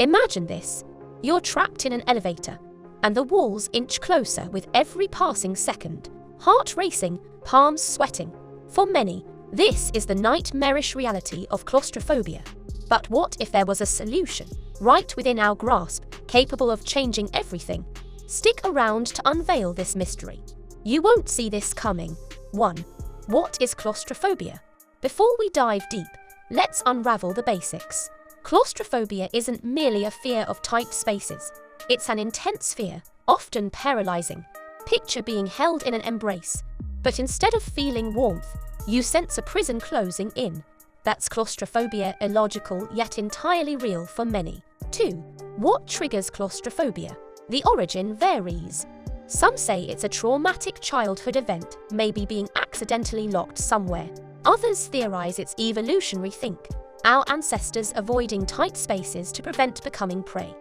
Imagine this. You're trapped in an elevator, and the walls inch closer with every passing second. Heart racing, palms sweating. For many, this is the nightmarish reality of claustrophobia. But what if there was a solution, right within our grasp, capable of changing everything? Stick around to unveil this mystery. You won't see this coming. 1. What is claustrophobia? Before we dive deep, let's unravel the basics. Claustrophobia isn't merely a fear of tight spaces. It's an intense fear, often paralyzing. Picture being held in an embrace, but instead of feeling warmth, you sense a prison closing in. That's claustrophobia, illogical yet entirely real for many. 2. What triggers claustrophobia? The origin varies. Some say it's a traumatic childhood event, maybe being accidentally locked somewhere. Others theorize it's evolutionary, think our ancestors avoiding tight spaces to prevent becoming prey.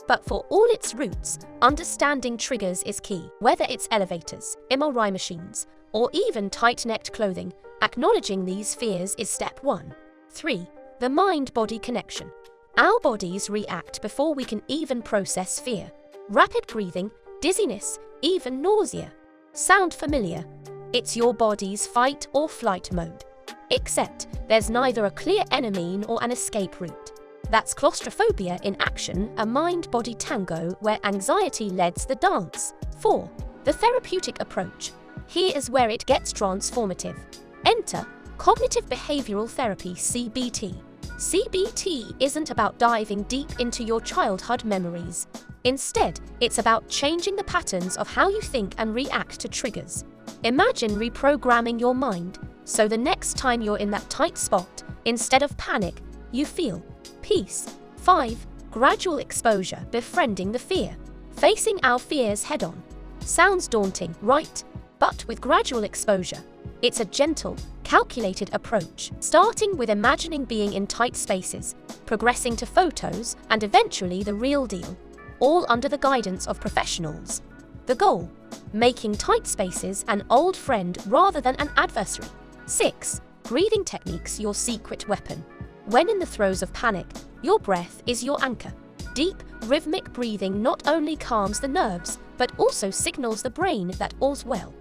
But for all its roots, understanding triggers is key. Whether it's elevators, MRI machines, or even tight-necked clothing, acknowledging these fears is step 1. 3. The mind-body connection. Our bodies react before we can even process fear. Rapid breathing, dizziness, even nausea. Sound familiar? It's your body's fight or flight mode. Except there's neither a clear enemy nor an escape route. That's claustrophobia in action, a mind-body tango where anxiety leads the dance. 4. The therapeutic approach. Here is where it gets transformative. Enter cognitive behavioral therapy, CBT. CBT isn't about diving deep into your childhood memories. Instead, it's about changing the patterns of how you think and react to triggers. Imagine reprogramming your mind, so the next time you're in that tight spot, instead of panic, you feel peace. 5. Gradual exposure, befriending the fear. Facing our fears head-on. Sounds daunting, right? But with gradual exposure, it's a gentle, calculated approach, starting with imagining being in tight spaces, progressing to photos, and eventually the real deal, all under the guidance of professionals. The goal? Making tight spaces an old friend rather than an adversary. 6. Breathing techniques, your secret weapon. When in the throes of panic, your breath is your anchor. Deep, rhythmic breathing not only calms the nerves, but also signals the brain that all's well.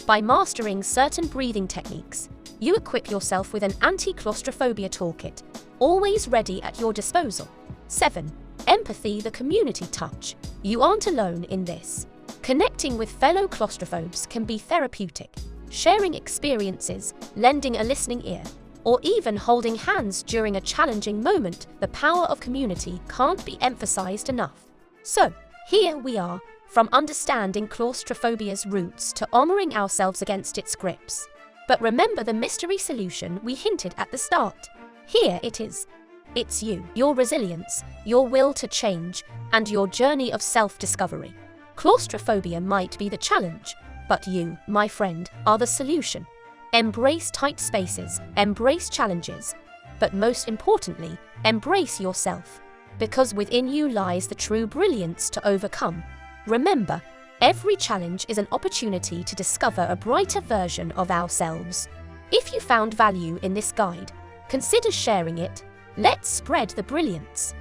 By mastering certain breathing techniques, you equip yourself with an anti-claustrophobia toolkit, always ready at your disposal. 7. Empathy, the community touch. You aren't alone in this. Connecting with fellow claustrophobes can be therapeutic. Sharing experiences, lending a listening ear, or even holding hands during a challenging moment, the power of community can't be emphasized enough. So, here we are, from understanding claustrophobia's roots to armoring ourselves against its grips. But remember the mystery solution we hinted at the start. Here it is. It's you, your resilience, your will to change, and your journey of self-discovery. Claustrophobia might be the challenge, but you, my friend, are the solution. Embrace tight spaces, embrace challenges, but most importantly, embrace yourself, because within you lies the true brilliance to overcome. Remember, every challenge is an opportunity to discover a brighter version of ourselves. If you found value in this guide, consider sharing it. Let's spread the brilliance.